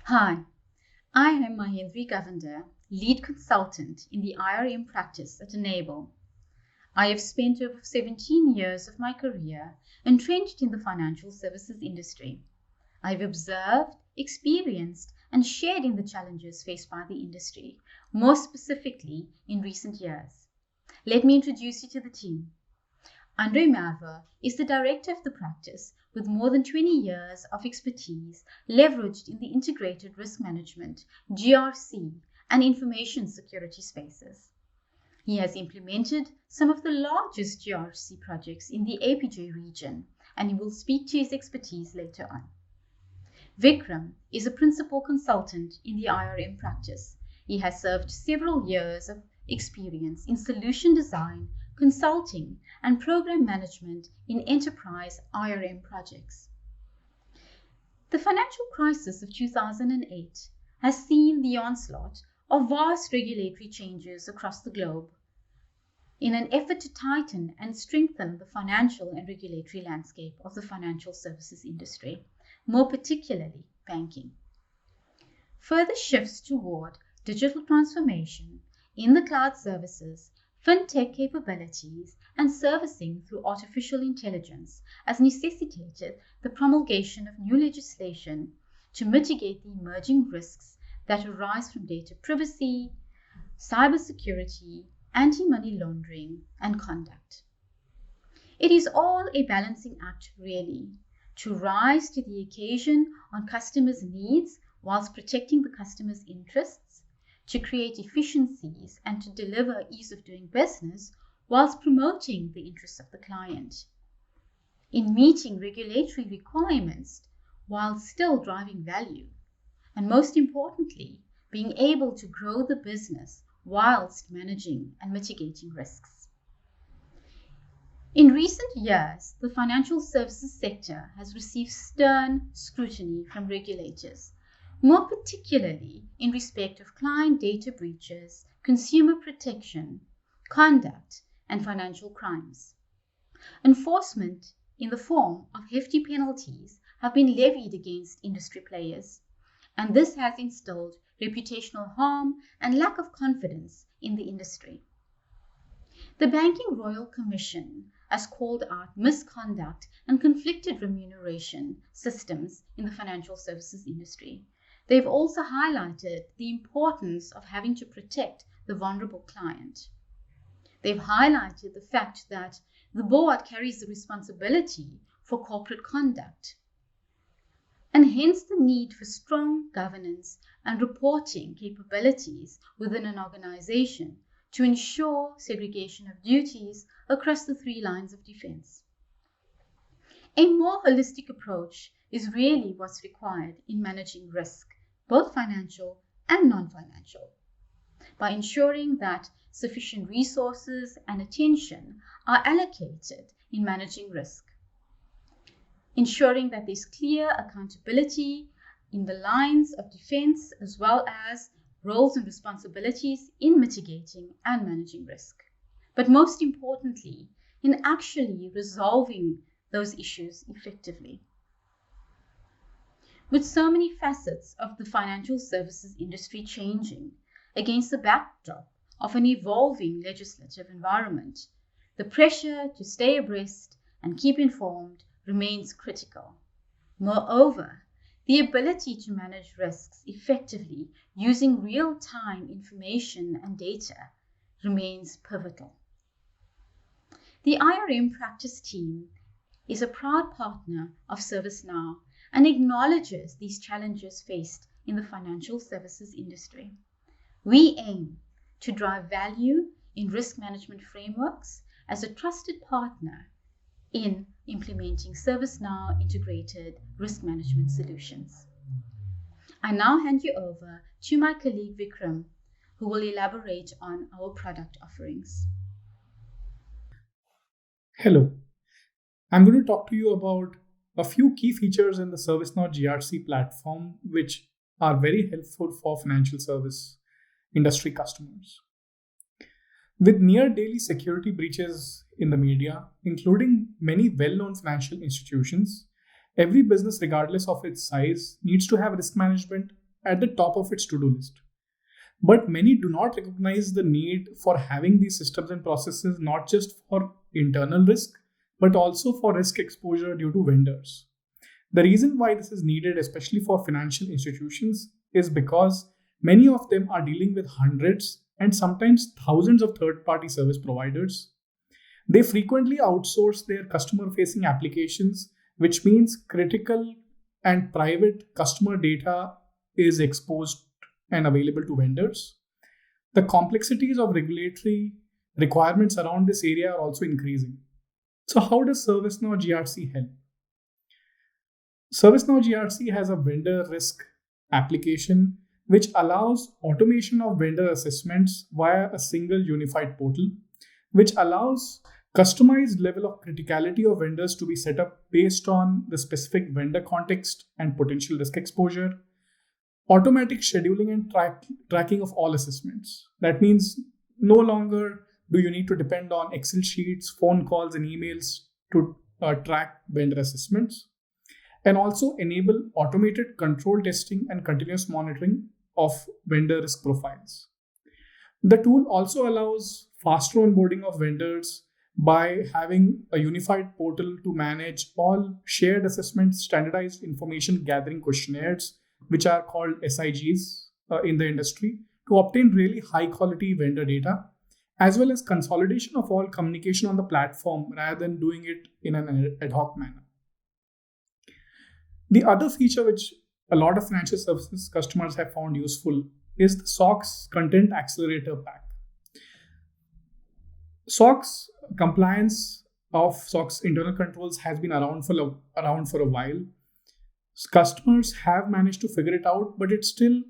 Hi, I am Mahendri Govender, lead consultant in the IRM practice at Enable. I have spent over 17 years of my career entrenched in the financial services industry. I've observed, experienced, and shared in the challenges faced by the industry, more specifically in recent years. Let me introduce you to the team. Andre Marva is the director of the practice with more than 20 years of expertise leveraged in the integrated risk management, GRC, and information security spaces. He has implemented some of the largest GRC projects in the APJ region, and he will speak to his expertise later on. Vikram is a principal consultant in the IRM practice. He has served several years of experience in solution design, consulting, and program management in enterprise IRM projects. The financial crisis of 2008 has seen the onslaught of vast regulatory changes across the globe in an effort to tighten and strengthen the financial and regulatory landscape of the financial services industry, more particularly banking. Further shifts toward digital transformation in the cloud services, fintech capabilities, and servicing through artificial intelligence has necessitated the promulgation of new legislation to mitigate the emerging risks that arise from data privacy, cybersecurity, anti-money laundering, and conduct. It is all a balancing act, really, to rise to the occasion on customers' needs whilst protecting the customer's interests, to create efficiencies and to deliver ease of doing business whilst promoting the interests of the client, in meeting regulatory requirements while still driving value, and most importantly, being able to grow the business whilst managing and mitigating risks. In recent years, the financial services sector has received stern scrutiny from regulators, more particularly in respect of client data breaches, consumer protection, conduct, and financial crimes. Enforcement in the form of hefty penalties have been levied against industry players, and this has instilled reputational harm and lack of confidence in the industry. The Banking Royal Commission has called out misconduct and conflicted remuneration systems in the financial services industry. They've also highlighted the importance of having to protect the vulnerable client. They've highlighted the fact that the board carries the responsibility for corporate conduct, and hence the need for strong governance and reporting capabilities within an organization to ensure segregation of duties across the three lines of defense. A more holistic approach is really what's required in managing risk, both financial and non-financial, by ensuring that sufficient resources and attention are allocated in managing risk, ensuring that there's clear accountability in the lines of defense as well as roles and responsibilities in mitigating and managing risk, but most importantly, in actually resolving those issues effectively. With so many facets of the financial services industry changing against the backdrop of an evolving legislative environment, the pressure to stay abreast and keep informed remains critical. Moreover, the ability to manage risks effectively using real-time information and data remains pivotal. The IRM practice team is a proud partner of ServiceNow and acknowledges these challenges faced in the financial services industry. We aim to drive value in risk management frameworks as a trusted partner in implementing ServiceNow integrated risk management solutions. I now hand you over to my colleague Vikram, who will elaborate on our product offerings. Hello, I'm going to talk to you about a few key features in the ServiceNow GRC platform which are very helpful for financial service industry customers. With near daily security breaches in the media, including many well-known financial institutions, every business, regardless of its size, needs to have risk management at the top of its to-do list. But many do not recognize the need for having these systems and processes not just for internal risk, but also for risk exposure due to vendors. The reason why this is needed, especially for financial institutions, is because many of them are dealing with hundreds and sometimes thousands of third-party service providers. They frequently outsource their customer-facing applications, which means critical and private customer data is exposed and available to vendors. The complexities of regulatory requirements around this area are also increasing. So, how does ServiceNow GRC help? ServiceNow GRC has a vendor risk application which allows automation of vendor assessments via a single unified portal, which allows customized level of criticality of vendors to be set up based on the specific vendor context and potential risk exposure, automatic scheduling and tracking of all assessments. That means no longer do you need to depend on Excel sheets, phone calls, and emails to track vendor assessments, and also enable automated control testing and continuous monitoring of vendor risk profiles. The tool also allows faster onboarding of vendors by having a unified portal to manage all shared assessments, standardized information gathering questionnaires, which are called SIGs in the industry, to obtain really high quality vendor data, as well as consolidation of all communication on the platform rather than doing it in an ad hoc manner. The other feature which a lot of financial services customers have found useful is the SOX Content Accelerator Pack. SOX compliance of SOX internal controls has been around for a while. Customers have managed to figure it out, but it still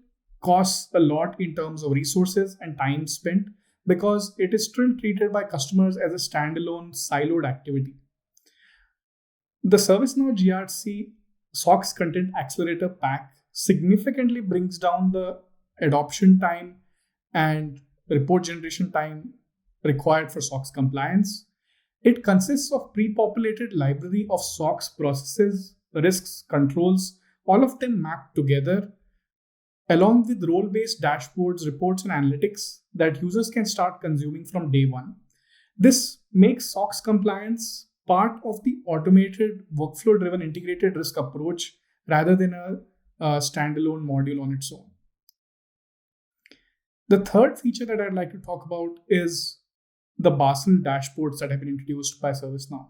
costs a lot in terms of resources and time spent because it is still treated by customers as a standalone siloed activity. The ServiceNow GRC SOX Content Accelerator Pack significantly brings down the adoption time and report generation time required for SOX compliance. It consists of pre-populated library of SOX processes, risks, controls, all of them mapped together, along with role-based dashboards, reports, and analytics that users can start consuming from day one. This makes SOX compliance part of the automated workflow-driven integrated risk approach rather than a standalone module on its own. The third feature that I'd like to talk about is the Basel dashboards that have been introduced by ServiceNow.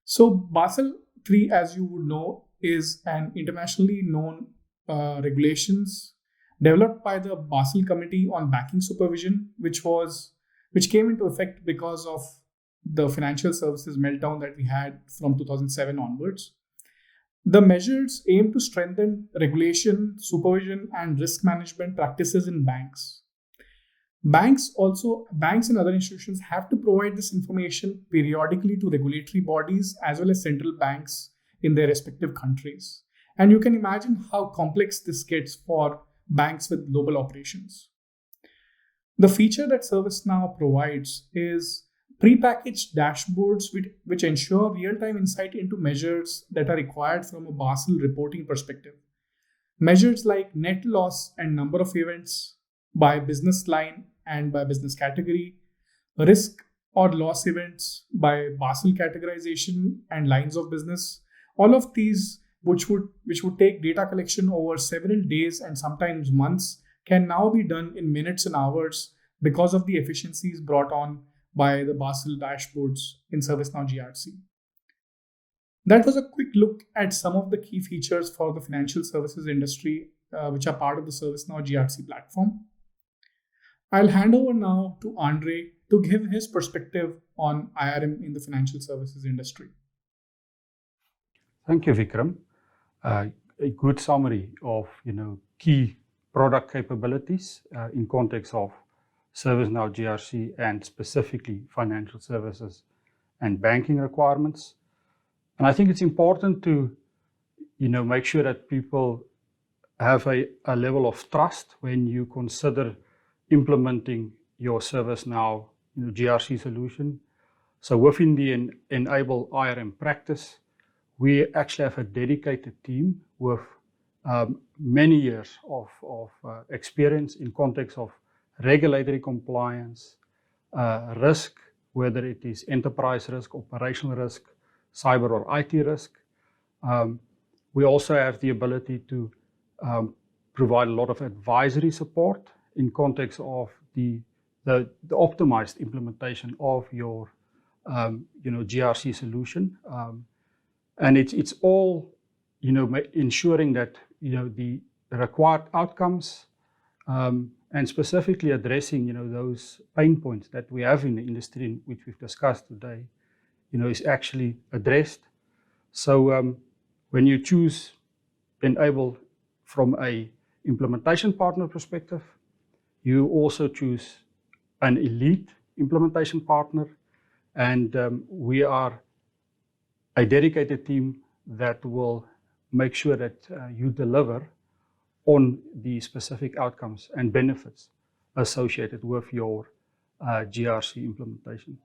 So Basel 3, as you would know, is an internationally known regulations developed by the Basel Committee on Banking Supervision, which came into effect because of the financial services meltdown that we had from 2007 onwards. The measures aim to strengthen regulation, supervision, and risk management practices in banks. Banks and other institutions have to provide this information periodically to regulatory bodies as well as central banks in their respective countries. And you can imagine how complex this gets for banks with global operations. The feature that ServiceNow provides is prepackaged dashboards which ensure real-time insight into measures that are required from a Basel reporting perspective. Measures like net loss and number of events by business line and by business category, risk or loss events by Basel categorization and lines of business. All of these, which would take data collection over several days and sometimes months, can now be done in minutes and hours because of the efficiencies brought on by the Basel dashboards in ServiceNow GRC. That was a quick look at some of the key features for the financial services industry, which are part of the ServiceNow GRC platform. I'll hand over now to Andre to give his perspective on IRM in the financial services industry. Thank you, Vikram. A good summary of key product capabilities in context of ServiceNow GRC and specifically financial services and banking requirements. And I think it's important to make sure that people have a level of trust when you consider implementing your ServiceNow GRC solution. So within the Enable IRM practice, we actually have a dedicated team with many years of experience in context of regulatory compliance, risk, whether it is enterprise risk, operational risk, cyber or IT risk. We also have the ability to provide a lot of advisory support in context of the optimized implementation of your GRC solution, and it's all ensuring that the required outcomes, and specifically addressing those pain points that we have in the industry, which we've discussed today, is actually addressed. So when you choose Enable from a implementation partner perspective, you also choose an elite implementation partner, and we are a dedicated team that will make sure that you deliver on the specific outcomes and benefits associated with your GRC implementation.